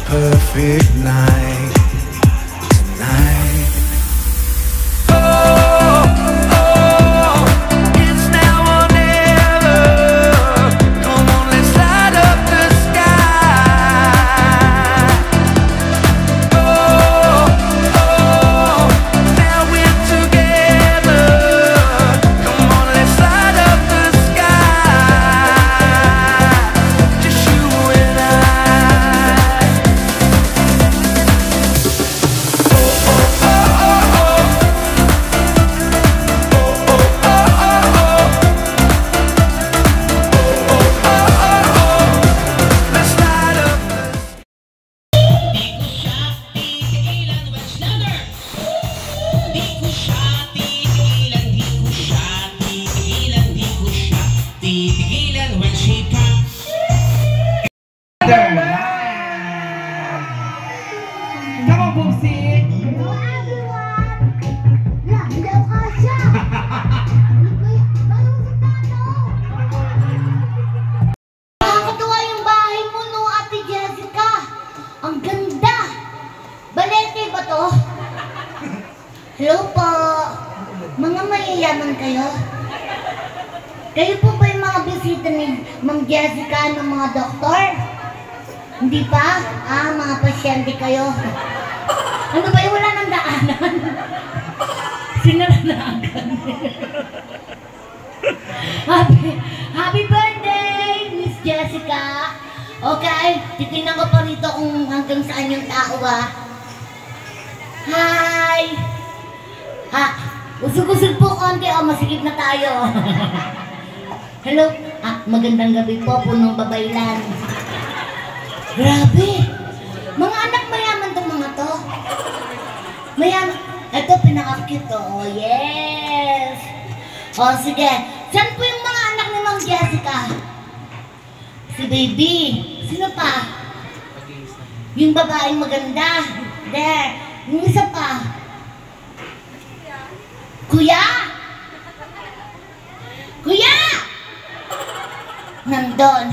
perfect night tonight. Come on, Boopsie! Hello everyone! Hello Kasha! Nakakatuwa yung bahay mo no, Ate Jessica! Ang ganda! Balete ba to? Hello po! Mga mayayaman kayo? Kayo po ba yung mga bisita ni Ma'am Jessica ng mga doktor? Hindi pa? Mga pasyente kayo. Ano ba yung wala ng daanan? Sinara na agad. Happy birthday, Miss Jessica! Okay, titingnan ko pa rito kung hanggang saan yung tao ba. Hi! Usog-usog po konti. Masikip na tayo. Hello? Magandang gabi po, punong babaylan. Grabe! Mga anak mayaman itong mga to. Mayaman. Ito, pinaka-cute to. Oh, yes! O, sige. Saan po yung mga anak ni Ma'am Jessica? Si Baby. Sino pa? Yung babaeng maganda. There. Yung isa pa. Kuya? Kuya! Nandun.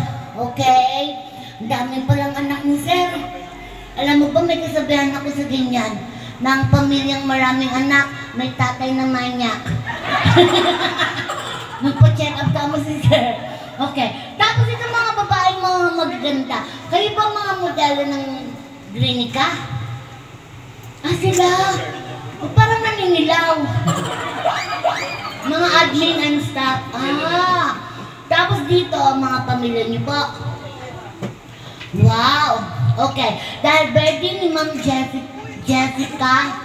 Okay. Ang dami palang anak ni Sir. Alam mo ba, may kasabihan ako sa ganyan, na ang pamilyang maraming anak, may tatay na manyak. Magpa-check up ka mo si Sir. Okay. Tapos ito mga babaeng mga magaganda. Kayo ba mga modelo ng Grinica? Sila. Parang naninilaw. Mga admin and staff. Tapos dito, mga pamilya niyo po. Wow! Okay. Dahil birthday ni Ma'am Jessica,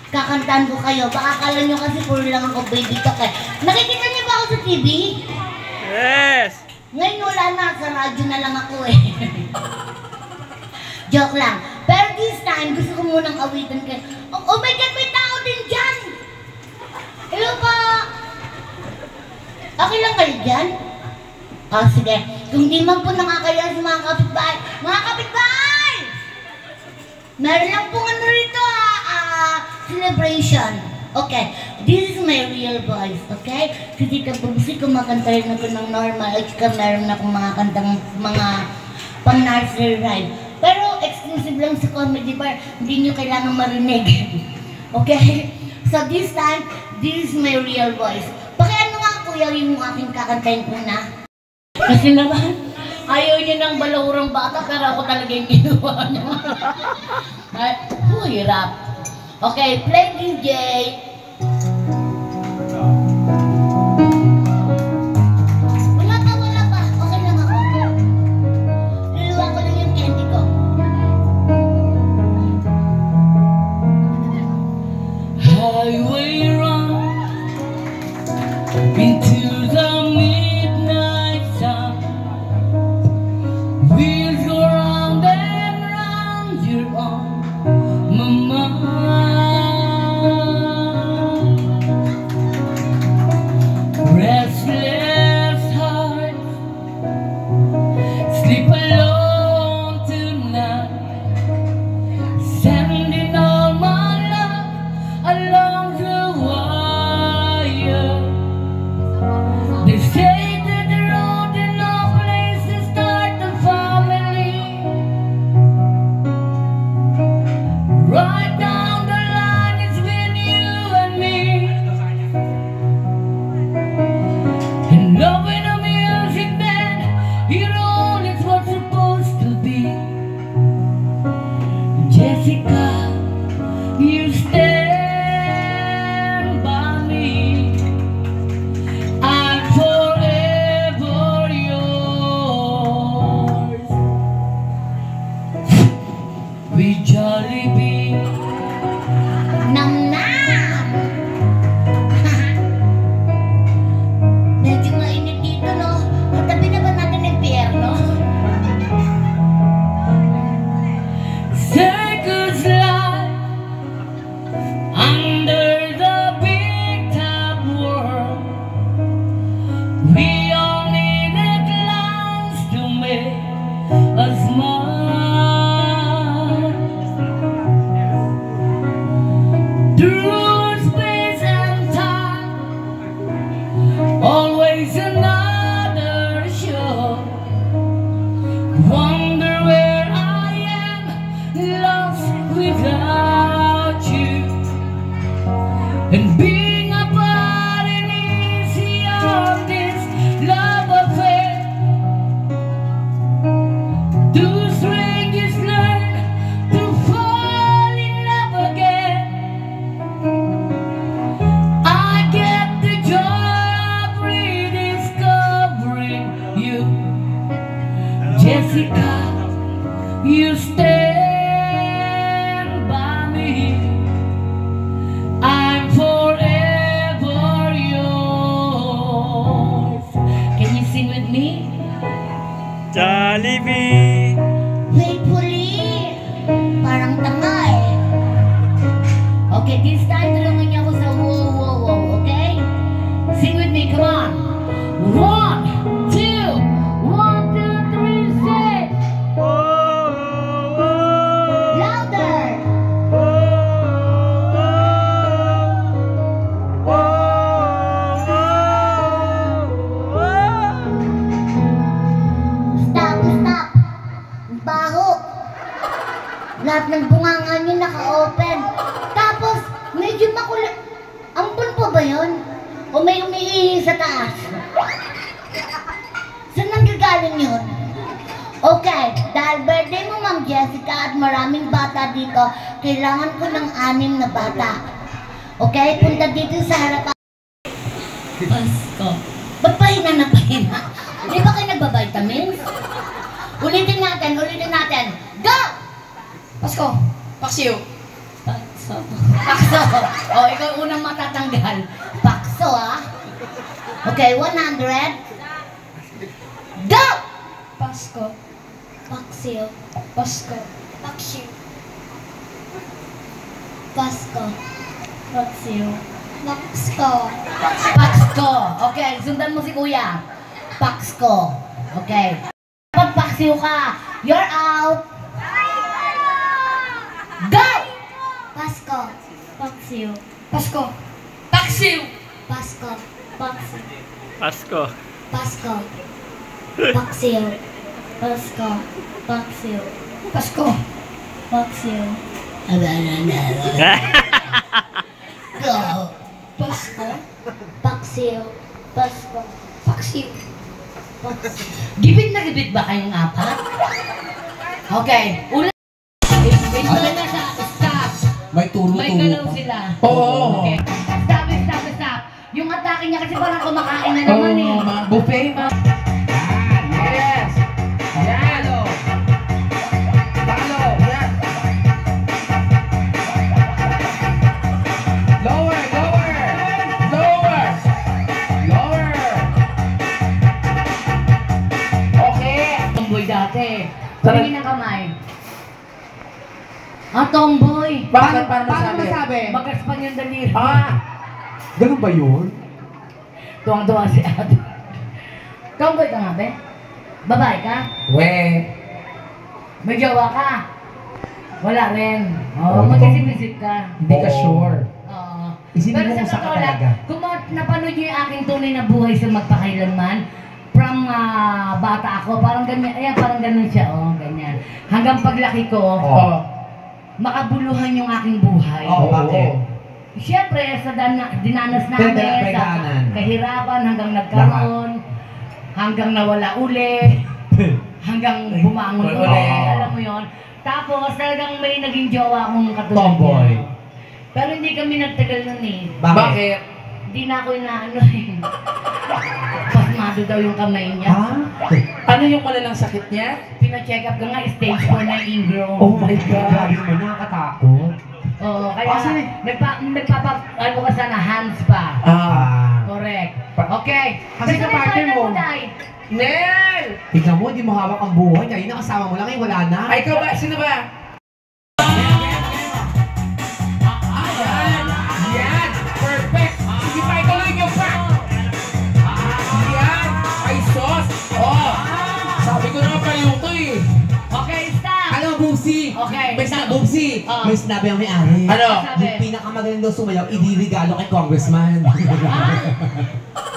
kakantahan ko kayo. Baka akala nyo kasi puro lang ako baby talk eh. Nakikita niyo ba ako sa TV? Yes! Ngayon wala na. Sa radyo na lang ako eh. Joke lang. Pero this time, gusto ko munang awitan kayo. Oh my God! May tao din dyan! Hello po! Okay lang kayo dyan? Sige. Kung di man po nakakaya sa mga kapitbahay. Mga kapitbahay! Meron lang pong ano rito celebration. Okay. This is my real voice. Okay? Si Tita Bubsy, kumakanta rin ako ng normal. At saka meron akong mga kantang mga pang nursery rhyme. Pero exclusive lang sa comedy bar. Hindi nyo kailangan marinig. Okay? So this time, this is my real voice. Pakiano nga kuya yung aking kakantahin una. Kasi naman, ayaw niya ng balawurang bata, pero ako talaga yung ginawa niya. Hirap. Okay, play DJ. Wala pa. Okay lang ako. Luluwa ko lang yung candy ko. Highway run into the midnight sun. Wheels go round and round, you're on my mind. Restless heart, sleep alone tonight. Sending all my love along the wire. They say that the road is no place to start a family. Jessica, you stand by me. I'm forever yours. We Jollibee. Nam nam! Medyo mainit dito, no? Katabi na ba natin ng pierno? Circus life under the big top world. We all need a glance to make us smile. Through space and time, always another show. Wonder where I am, lost without you. And being apart and easy on this love affair. Do strangers learn to fall in love again? I get the joy of rediscovering you. Jessica, you stand by me. I'm forever yours. Can you sing with me? Jollibee! Faithfully! Parang tanga eh. Okay, this time tulungan niyo ako sa wow, wow, wow, okay? Sing with me, come on! 1, 2, 1, 2, 3, say! Louder! Stop, stop! Ang baho! Lahat ng bunganga niyo naka-open. Tapos, medyo makulit. Ampun po ba yun? O may umiihi sa taas? Saan nanggagaling yun? Okay, dahil birthday mo, Ma'am Jessica, at maraming bata dito, kailangan ko ng 6 na bata. Okay, punta dito sa harapan. Pasko. Ba't pahinga na pahinga? Di ba kayo nagbabitamins? Ulitin natin, ulitin natin. Go! Pasko. Paksiw. Pakso. Pakso. O, ikaw unang matatanggal. Pakso, ah. Okay, 100. Go! Pasko. Paksiw. Pasko. Paksiw. Pasko. Paksiw. Pasko. Pasko. Okay, sundan mo si kuya. Pasko. Okay. Pag paksiw ka, you're out. Go! Pasko. Paksiw. Pasko. Paksiw. Pasko. Paksiw. Pasko! Pasko. Paksiw. Pasko. Paksiw. Pasko. Paksiw. Go. Pasko. Paksiw. Pasko. Paksiw. Paksiw. Gibit na gibit ba kayong apat? Okay. Ulan. Ito na sa stop. May turo-turo May galaw pa. sila. Oo. Okay. Stop, stop, stop. Yung atake niya kasi parang kumakain na naman eh. Buffet, ma. Yes. Yan. Talo. Yan. Lower, lower. Lower. Lower. Okay. Tomboy dati. Tumingin ng kamay. Ah, tomboy. Bakit? Paano masabi? Magaspan yung daliri. Ganun ba yun? Tuwang-tuwa si ate. Tomboy ka nga, be? Babae ka? We. May jowa ka? Wala rin. Oo. Mag-isip-isip ka. Hindi ka sure. Oo. Isipin Pero mo sa kung saan ka totoo lang, talaga. kung napanood niyo yung aking tunay na buhay sa magpakailanman, from bata ako, parang ganyan, ayan, parang ganun siya, ganyan. Hanggang paglaki ko, makabuluhan yung aking buhay. Bakit? Siyempre, sa dinanas namin, sa Pinagdaanan. kahirapan hanggang nagkaroon, hanggang nawala uli, hanggang bumangon uli, Oo. alam mo yon. Tapos talagang may naging jowa akong katulad Tomboy. niya. Pero hindi kami nagtagal nun eh. Bakit? Hindi na ako inaano eh. Pasmado daw yung kamay niya. Ha? Ano yung malalang sakit niya? Pina-check up ko nga, stage 4 na ingrown. Oh my God. Grabe naman, nakakatakot. Oo, kaya Kasi- ano ka sana, hands pa. Correct. Okay. Kasi sa partner mo. Day. Nel! Tignan mo, di mo hawak ang buhay. Kanina kasama mo lang, ngayon wala na. Ay, ikaw ba? Sino ba? Yan! Perfect! Sige pa, ituloy niyo pa! Yan! Ay, sauce! Oh! Sabi ko naman paluto eh! Okay, stop! Ano, Bubsy? Okay. Bubsy, Ah. may sinabi ang may-ari. Ano? Yung pinakamagaling daw sumayaw, idiregalo kay congressman.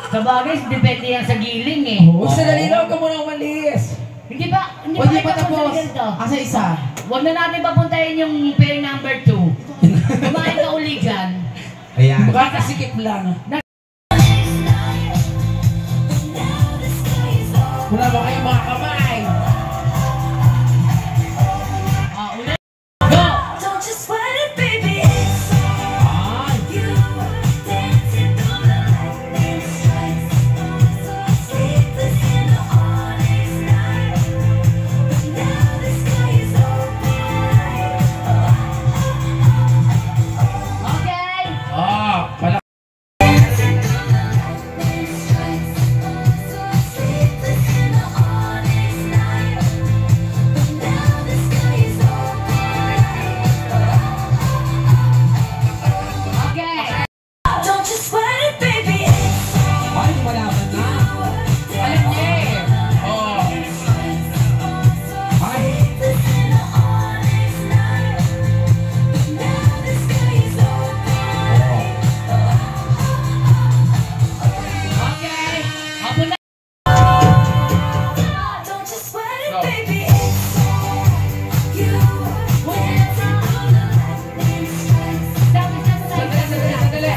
Sa bagay, depende yan sa giling eh. Huwag sa dalilaw ka muna umalis! Hindi ba Huwag niyo kayo pa tapos. papunta dito? Asa isa? Huwag na natin papuntahin yung pair number 2. Kumain ka uli dyan. Ayan. Kakasikip lang. Wala ba kayong mga kamay? Ulit. Go! Don't you sweat it, baby. Ay! You were dancing through the lightning strikes. So sleepless in the onyx night. But now the sky is open. Okay! Pala. Dancing through the lightning strikes. So sleepless in the onyx night. But now the sky is open. Okay! Don't you sweat it, baby. Ay, malaman na. Alam niya eh! Oh! Ay, Okay! Ako na! Don't you sweat it, Go. baby. You dancing through the lightning strikes. Sandali.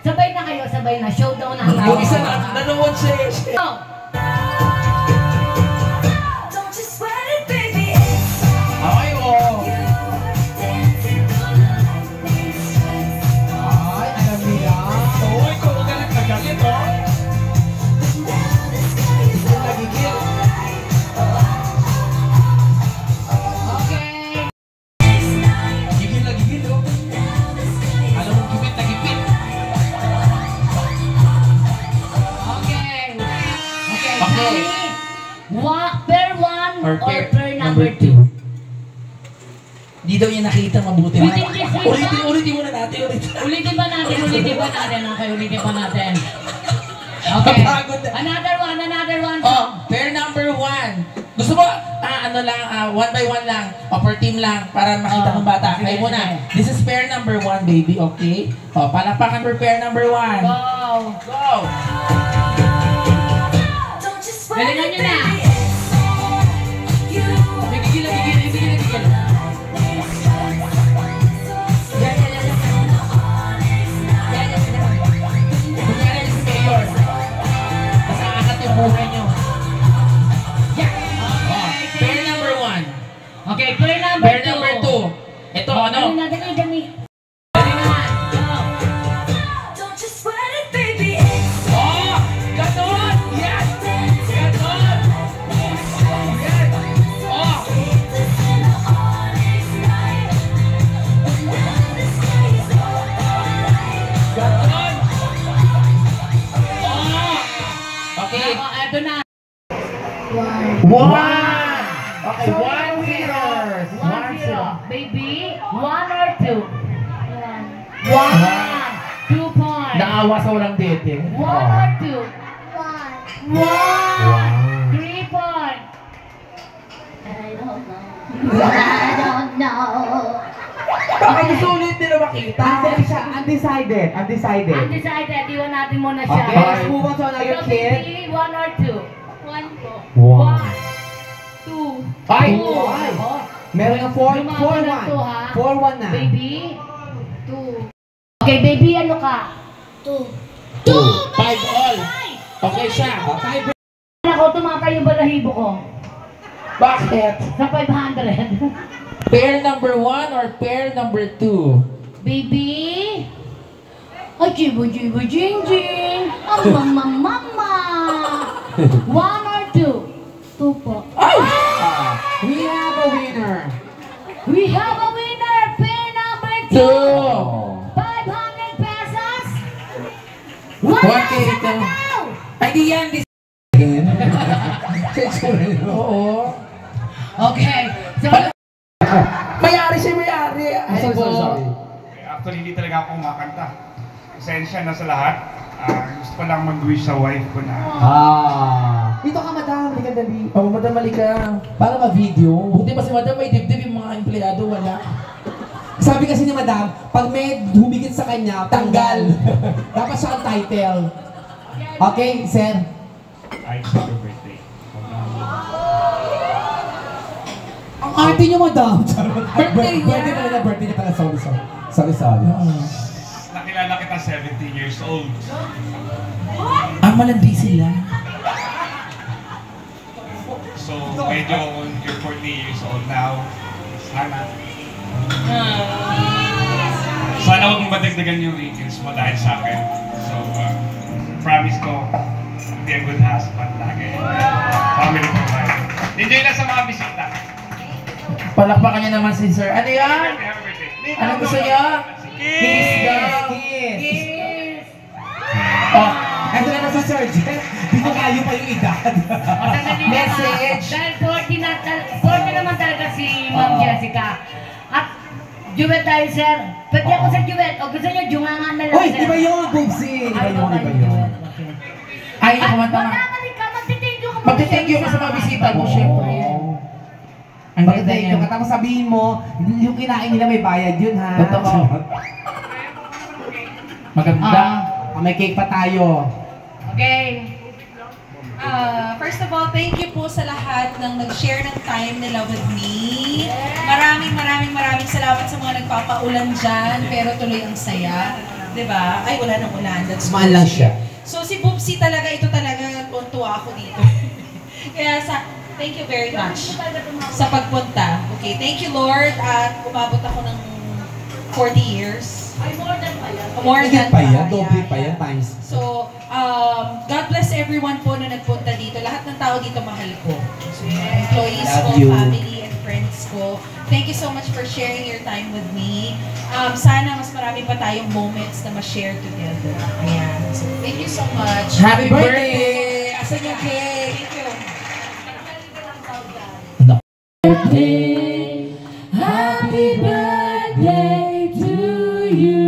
Sabay na kayo, sabay na. Showdown na ang Yung isa na, nanood siya eh. Go! Don't you sweat it, baby. Ay, oh! You dancing through the lightning strikes. ay, alam nila. Oo, ikaw ang galit na galit, oh! Now the sky is Ikaw nagigil. Okay! Gigil na gigil, oh! Alam mo, gipit na gipit. Okay! Okay! Okay. Pair 1 Or or pair pair number number 2? Di daw niya nakita mabuti. Within this week, Ulitin muna natin, Ulitin ba natin? Okay, ulitin pa natin. Okay. Kapagod na. Another one. Oh, pair number 1. Gusto mo, ano lang, one by one lang, o per team lang, para makita ng bata. Sige, Kayo muna. sige. This is pair number 1, baby, okay? O, palakpakan for pair number 1. Go! Go! Don't you sweat Galingan it, nyo na. baby. You Gigil. Yan. Kunyari si Mayor. Basta aangat yung buhay nyo. Yan! Oh, pair number 1. Okay, pair number 2. Pair number 2. Ito, ano? Dali. don't you sweat it, baby. Oh! Ganon! Yan! Ganon! Yan! Oh! Sleepless in the onyx night. But now the sky is open. Ganon! Oh! Okay. Eto na. One! Okay, one winners! 1-0. Baby, 1 or 2? 1. 2 points. Naawa sa walang dating. 1 or 2? 1. 3 points. I don't know. Baka gusto ulit nila makita. Undecided. Undecided, iwan natin muna siya. Okay, let's move on to another Ikaw, kid. baby, 1 or 2? 1 po. 2. Ay! Ay! Meron ng 4-1. Lumaban ng 2, ha? 4-1 na. Baby? 2. Okay, baby, ano ka? 2. 5 all. Okay siya. Ako, tumatay yung balahibo ko. Bakit? Sa 500. Pair number 1 or pair number 2? Baby? Ay, jibo, jing, jing. Ang mama, mama. 1 or 2? 2 po. Ay! We have a winner. We have a winner. Pair number 2. 500 pesos. 1,000 na daw. Ay, di yan. Oo. Okay. So, Mayari siya, mayari. Ay, Sorry. Actually, hindi talaga ako kumakanta. Esensya na sa lahat. Gusto ko lang mag-wish sa wife ko na Dito ka, madam. Halika dali. Oh, madam, malika. Para ma-video. Buti pa si madam may dibdib, yung mga empleyado wala. Sabi kasi ni madam, pag may humigit sa kanya, tanggal. Dapat siya ang title. Okay, sir. ay sa your birthday. Ang arte niyo, madam. Birthday niya. Birthday niya pala. Sorry. Nakilala kita 17 years old. Ang malandi sila. So, medyo you're 40 years old now. Sana huwag mong madagdagan yung wrinkles mo dahil sa akin. So, promise ko, be a good husband lagi. Family provider. Enjoy na sa mga bisita. Palakpakan niya naman si sir. Ano yan? Happy birthday. Ano gusto niya? Kiss daw. Kiss. Oh, Ito na sa surgeon. Di ko kayo pa yung edad. Message. Dahil 40 naman talaga si Ma'am Jessica. At duet tayo, sir. Pwede ako sa duet. O gusto niyo, jungangan na lang, Uy, sir. iba yun, Bubsy. Iba yun. ay, At kumanta na. magkakalik ka, magtithank you ka. Magti-thank you ka sa mga bisita mo, syempre. Ang ganda Birthday niya. ko. Tapos sabihin mo, yung kinain nila may bayad yun, ha? Totoo. Maganda. May cake pa tayo. Okay. First of all, thank you po sa lahat ng nag-share ng time nila with me. Maraming salamat sa mga nagpapaulan dyan, pero tuloy ang saya. Diba? Ay, wala nang ulan. That's Smaan lang siya. So si Bubsy talaga, ito talaga, tuwa ako dito. Kaya thank you very much sa pagpunta. Okay, thank you Lord at umabot ako ng 40 years. Ay, more than pala. More than pa yan, pa, doble yeah, pa yan, yeah. times. So, God bless everyone po na nagpunta dito. Lahat ng tao dito mahal ko. So, employees Love ko, you. family and friends ko. Thank you so much for sharing your time with me. Sana mas marami pa tayong moments na ma-share together. Ayan. So, thank you so much. Happy birthday! Asan yung cake? Thank you. Happy birthday to you.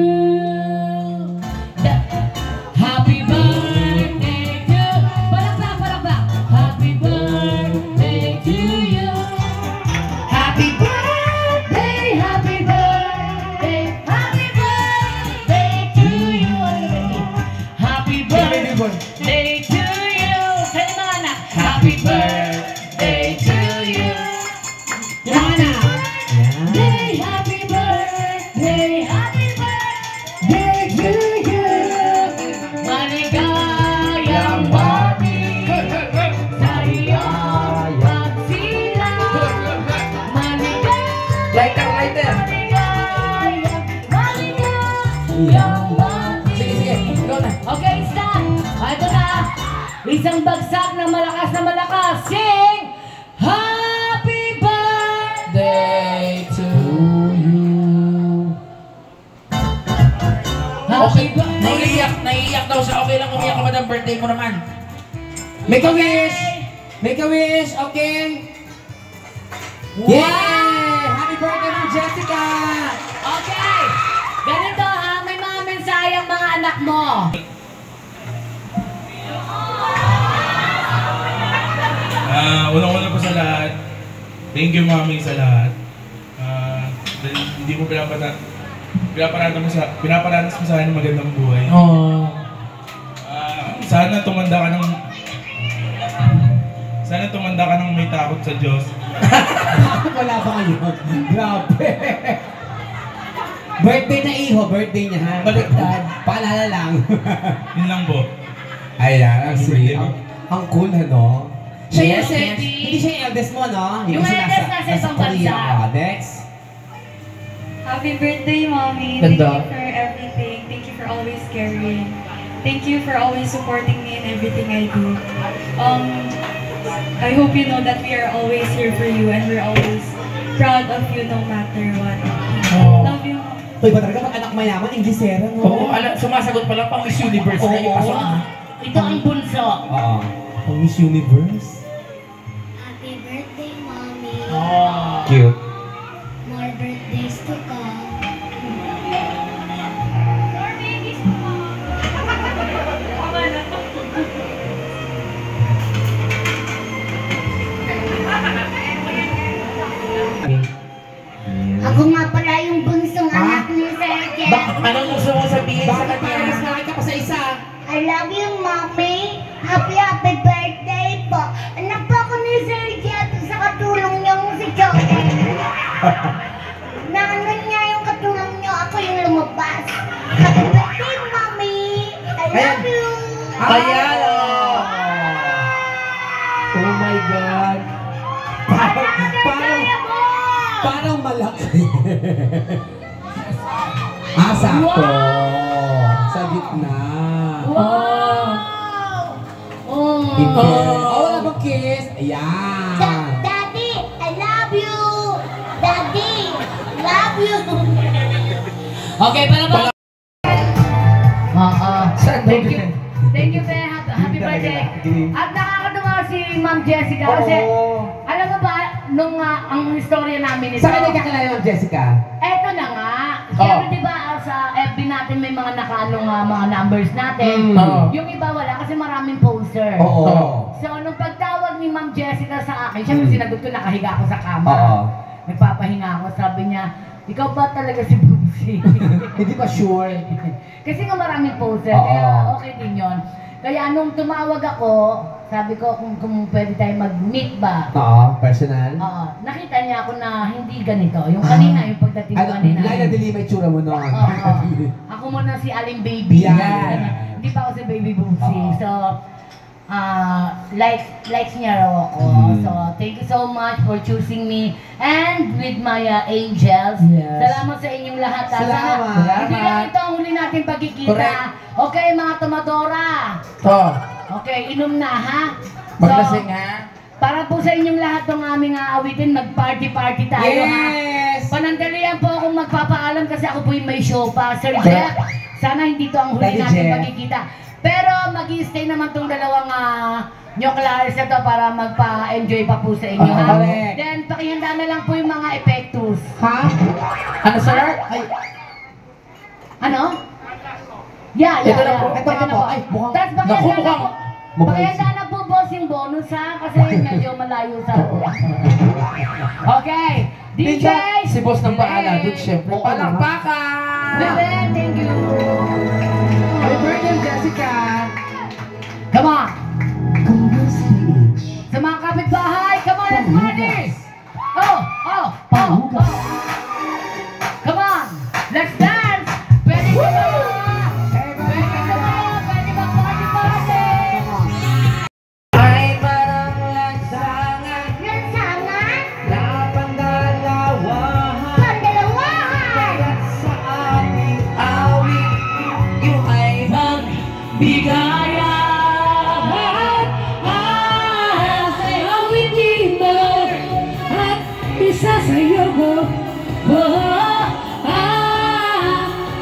Happy birthday to palakpak. Happy birthday to you. Happy birthday, happy birthday, happy birthday to you. Happy birthday to you. Sa inyo mga anak. Happy birthday to you. Happy birthday to you. Maligayang bati sa iyong pagsilang. Lighter. Maligayang bati. Sige, ikaw na. Okay, stop. Ito na. Isang bagsak na malakas. Sing! Happy birthday! Day to you. Okay, naiiyak daw siya. Okay lang umiyak ka, madam. Birthday mo naman. Make a wish! Make a wish, okay? Yeah! Happy birthday, Ma'am Jessica! Okay! Ganito ha, may mga mensahe ang mga anak mo. Unang-una po sa lahat, thank you mami sa lahat. Dahil hindi mo pinaparanas mo sa akin ng magandang buhay. Oh. Sana tumanda ka ng may takot sa Diyos. Wala ba ngayon? Grabe! Birthday na iho, birthday niya ha? Baliktad. Paalala lang. Yun lang po. Ayan, ang sweet. Ang cool, ano? Siya Yes, yung yes. hindi siya yung eldest mo, no? Yung eldest nasa ibang Korea. bansa. Next. Happy birthday, Mommy. Ganda. Thank you for everything. Thank you for always caring. Thank you for always supporting me in everything I do. I hope you know that we are always here for you and we're always proud of you no matter what. Love you, Mom. Uy, ba talaga pag anak mayaman, Inglesera, no? Oo, sumasagot pala pang Miss Universe na yung aso. Ito ang bunso. Oo. Pang Miss Universe. Happy birthday, Mommy. Cute. More birthdays to come. Ako nga pala yung bunsong anak ni Sir Jeff. Anong gusto mo sabihin sa Bakit parang mas kanya? malaki ka pa sa isa? I love you, Mommy. Happy birthday po. Anak po ako ni Sir Jeff sa katulong niyong si Joey. Na ano niya yung katulong niyo, ako yung lumabas. Happy birthday, Mommy. I love you. Ayan, oh. Oh my God. Parang malaki. Sakto. Sa gitna. Wow! Oh! Hindi. Wala bang kiss? Ayan. Daddy, I love you. Daddy, love you. Okay, para ba? Oo. Thank you. Thank you, Be. Happy birthday. At nakakatuwa si Ma'am Jessica kasi alam mo ba, nung ang istorya namin ito. Saan ka nagkakilala ng Jessica? Eto na nga. Siyempre, di ba, sa FB natin may mga nakaanong mga numbers natin. Yung iba wala kasi maraming poster. Oo. So, nung pagtawag ni Ma'am Jessica sa akin, siyempre sinagot ko, nakahiga ako sa kama. Oo. Nagpapahinga ako, sabi niya, ikaw ba talaga si Bubsy? Hindi pa sure. Kasi nga maraming poster, Oo. kaya okay din yun. Kaya nung tumawag ako, sabi ko kung pwede tayo mag-meet ba? Oo, personal. Oo. Nakita niya ako na hindi ganito. Yung kanina, yung pagdating ko kanina. Lala dili may tsura mo noon. Oo. Ako muna si Aling Baby. Yan. Hindi pa ako si Baby Bubsy. So, likes niya raw ako. So, thank you so much for choosing me and with my angels. Yes. Salamat sa inyong lahat. Salamat. Hindi lang ito ang huli natin pagkikita. Correct. Okay, mga tumadora. Okay, inom na ha. Maglasing ha. Para po sa inyong lahat ng aming awitin, mag-party-party tayo ha. Yes! Panandalian po akong magpapaalam kasi ako po yung may show pa. Sir Jeff, sana hindi to ang huli Daddy natin Jeff. pagkikita. Pero mag-i-stay naman tong dalawang Nyoclares na to para magpa-enjoy pa po sa inyo ha. Correct. Then pakihanda na lang po yung mga epektus. Ha? Ano, sir? Ay, Ano? Yeah. Ito na po. Ito na po. Ay, mukhang- Tapos Naku, pakihanda na po. mukhang- Pakihanda na po boss yung bonus ha. Kasi medyo malayo sa... Okay. DJ! Si boss ng baala, doon syempre. Oo, Palakpakan! Bebe, thank you. happy birthday, Jessica! Come on. Sa mga kapitbahay, come on, let's party! Oh! Come on! Let's dance! Pwede ka ba? Pwede ba party-party? Ay parang lansangan Lansangan, na pandalawahan. pandalawahan. Kaya't sa aming awit, yung ay magbigayan. Sa'y awitin mo at isa sa'yo ko.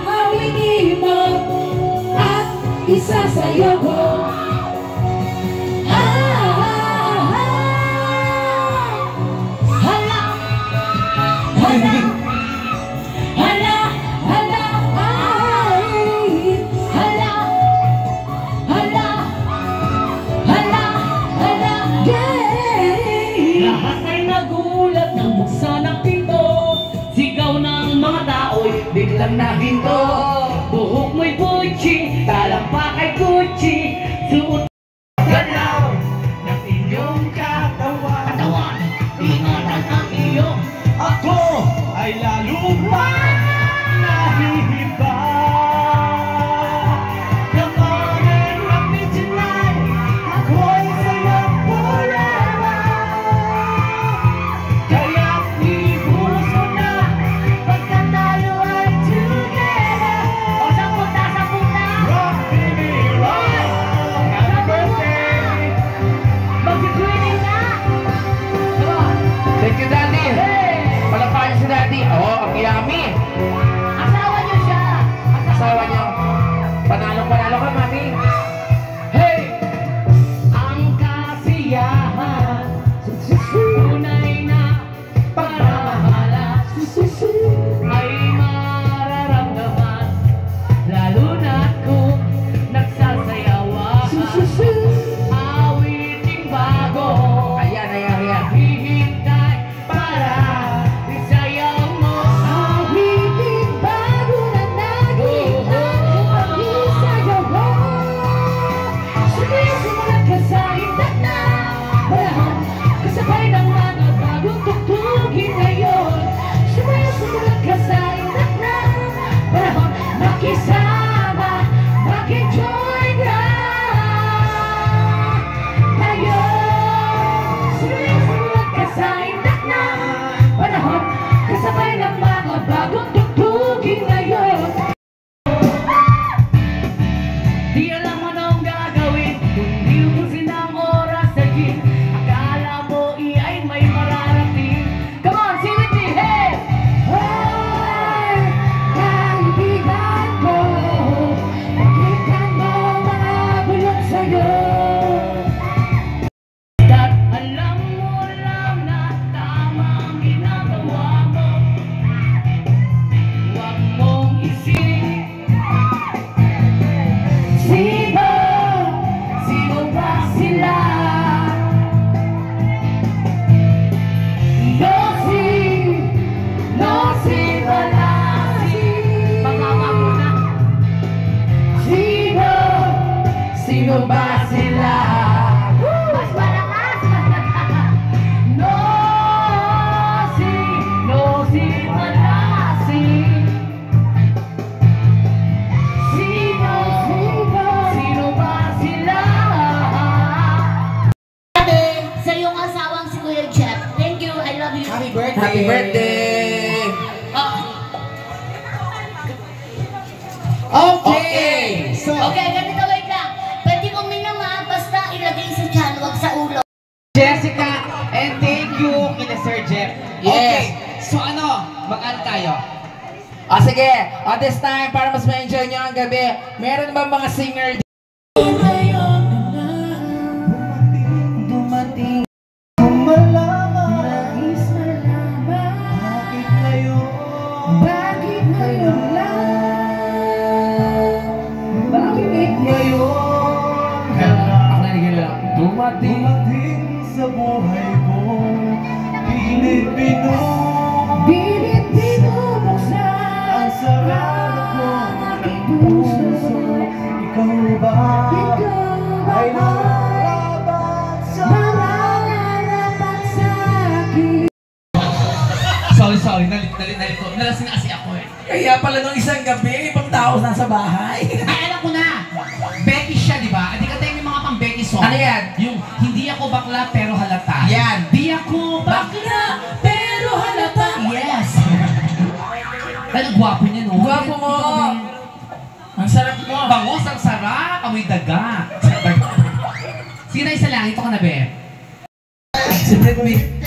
Awitin mo at isa sa'yo ko. Lahat ay nagulat nang buksan ang pinto. Sigaw ng mga tao'y biglang nahinto. Buhok mo'y Gucci, talampak ay Gucci. Suot galaw ng inyong katawan. Ingatan ang iyong Ako ay lalo pa nahihiba. Come on and rock me tonight. Ako'y sa'yo forever. Kaya't ibuhos mo na pagkatalo Sige. This time, para mas ma-enjoy nyo ang gabi, meron ba mga singer dito? Dumating ang malaman, nais malaman, bakit ngayon lang, bakit ngayon dumating sa buhay ko, pilit binubuksan ang sarado ko ng puso. Ikaw ba ay nararapat sa akin? Sorry, nalito. Nalasing kasi ako eh. Kaya pala nung isang gabi, ibang tao nasa bahay. Ay, alam ko na! Becky siya, di ba? Hindi ka tayo yung mga pang Becky song. Ano yan? Yung hindi ako bakla pero halata. Yan. Di ako bakla pero halata. Yes! Ay, ang gwapo niya, no? Gwapo mo! Ang sarap mo! Bangos, ang sarap! Amoy daga! Sige na isa lang, ito ka na, be. Si Britney.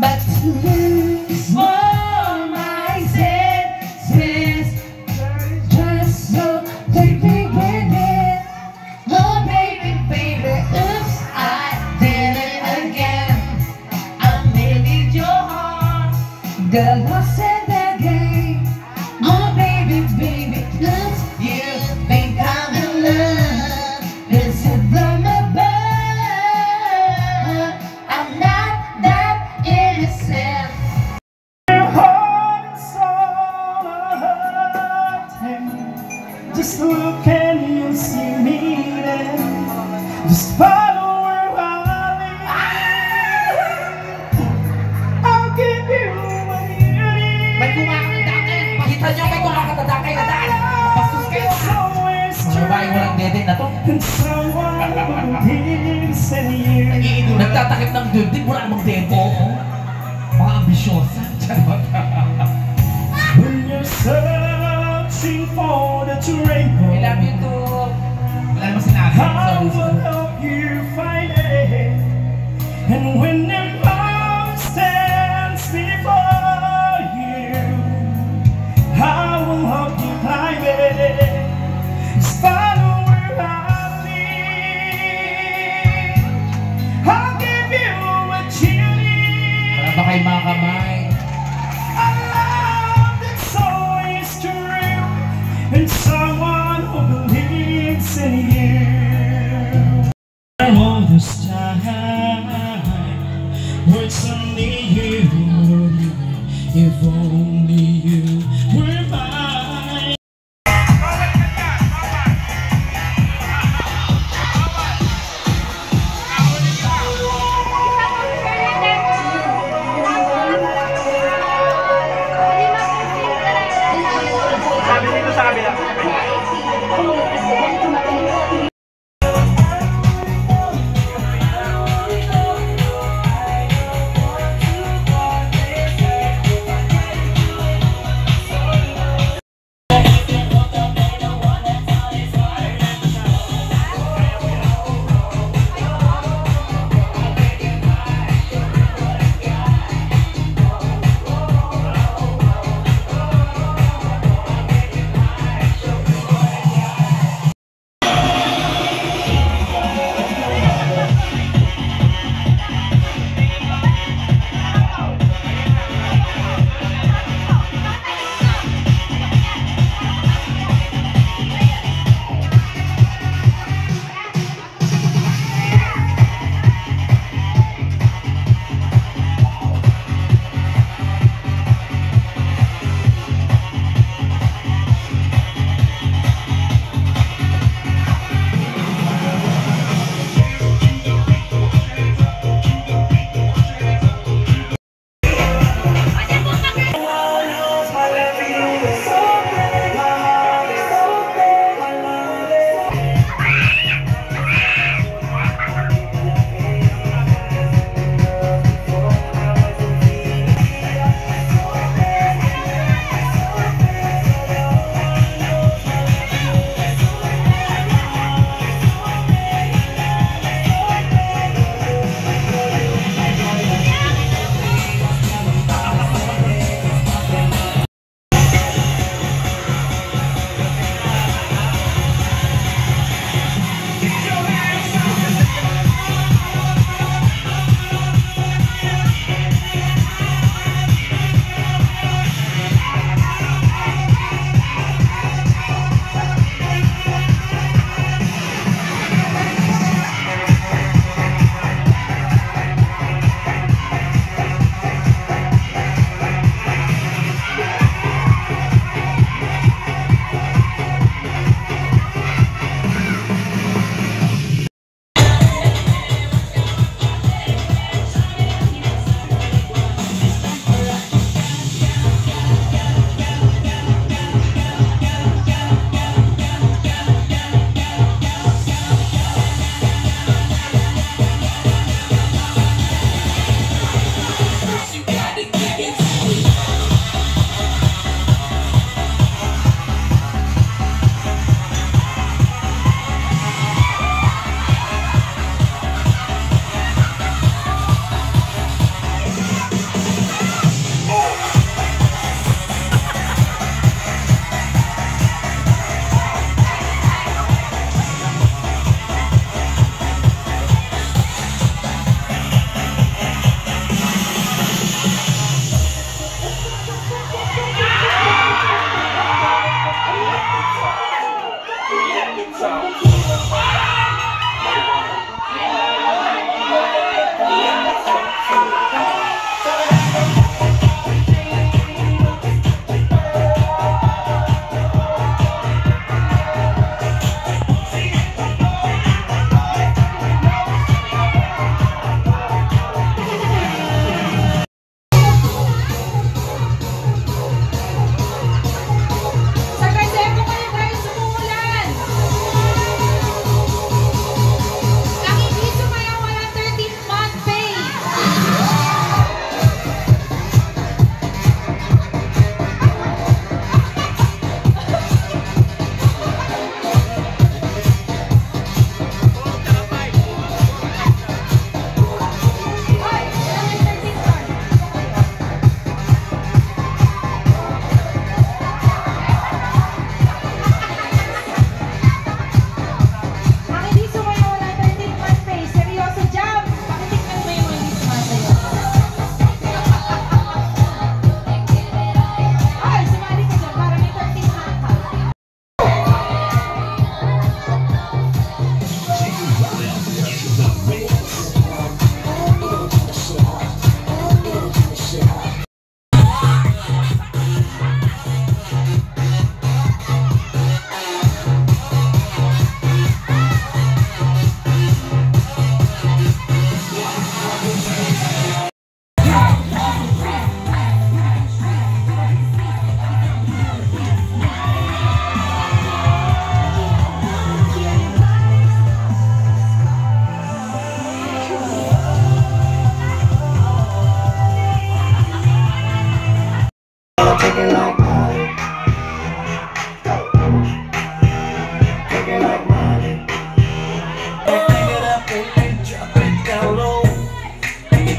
But to lose all my senses, just so quickly with it. Oh baby, oops, I did it again. I made your heart get lost in the game. Oh baby, oops, you think I'm in love? Is it from above? I'm not that innocent. Your heart's all hurting. Just look and you'll see me there. Just follow where I lead. I'll give you what you need. May kumakatadakay. Pakita niyo may kumakatadakay na daan. Bastos kayo. Mga babae walang dede na to. And someone who believes in you. Nagtatakip ng dibdib, wala namang dede. Mga ambisyosa. When you're searching for the rainbow, I love you too. Wala naman sinabi. I will help you find it. And when the mountain stands before you, I will help you climb it. Just follow where I lead. I'll give you what you need. Wala ba kayo mga kamay? A love that's always true, and someone who believes in you. All this time, it's only you, if only you were mine. Sabi dito sa kabila.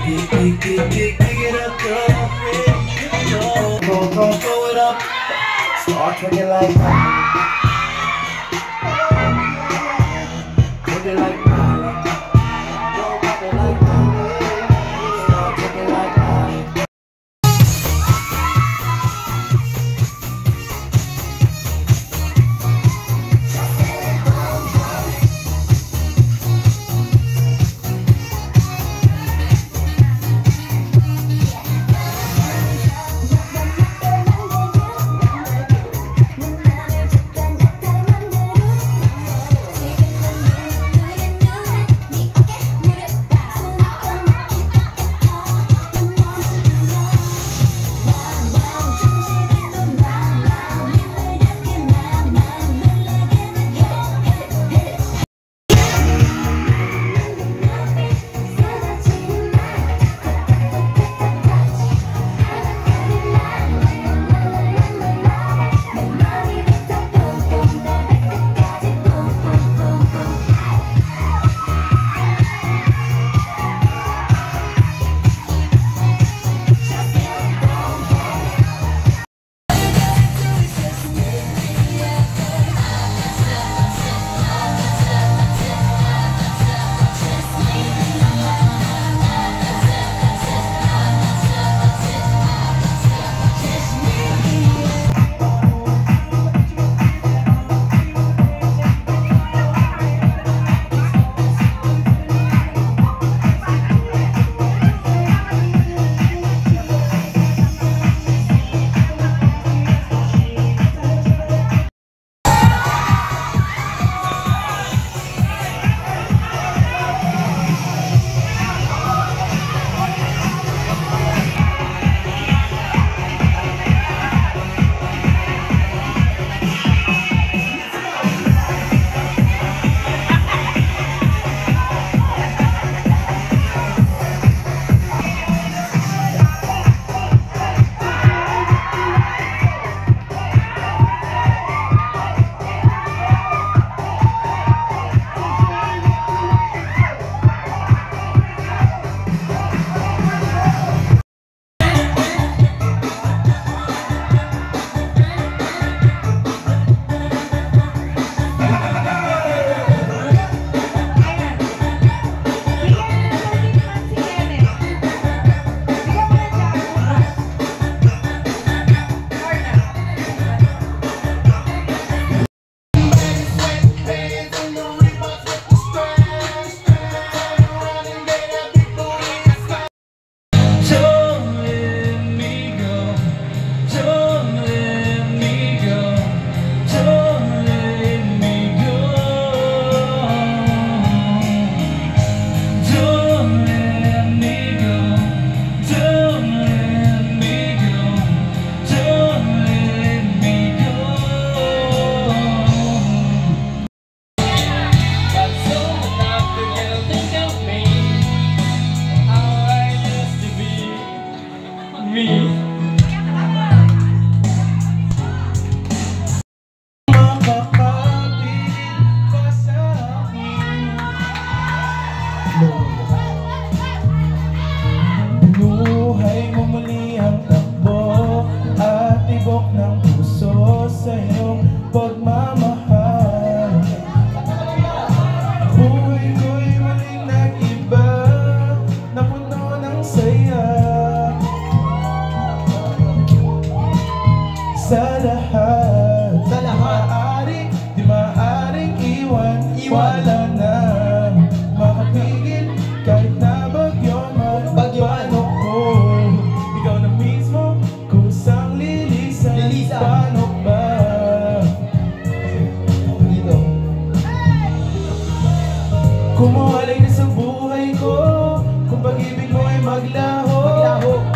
Dig it up, girl. Throw it up. Start twerking like that. Twerk it like that. Go pop it like that. Start twerking like that. Buhay mo muli ang takbo at tibok ng puso sa iyong pagmamahal. Buhay ko'y muling nag-iba na puno ng saya. Sa lahat, maaari, di maaaring iwan. Wala na makapigil kahit na bagyo man paano ko. Ikaw na mismo kusang lilisan. Paano ba? Dito. Kumuhalay na sa buhay ko, kung pag-ibig mo ay maglaho.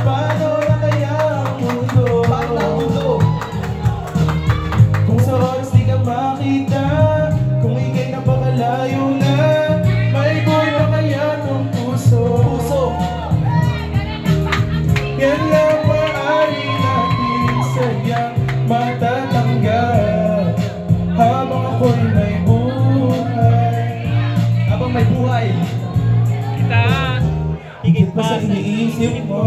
Paano na kaya ang mundo? Kung sa oras di ka makita, kung ika'y napakalayo na, may buhay pa kaya ng puso? Yan lang maaari natin sadyang matatanggal habang ako'y may buhay. Habang may buhay, higit pa sa iniisip mo.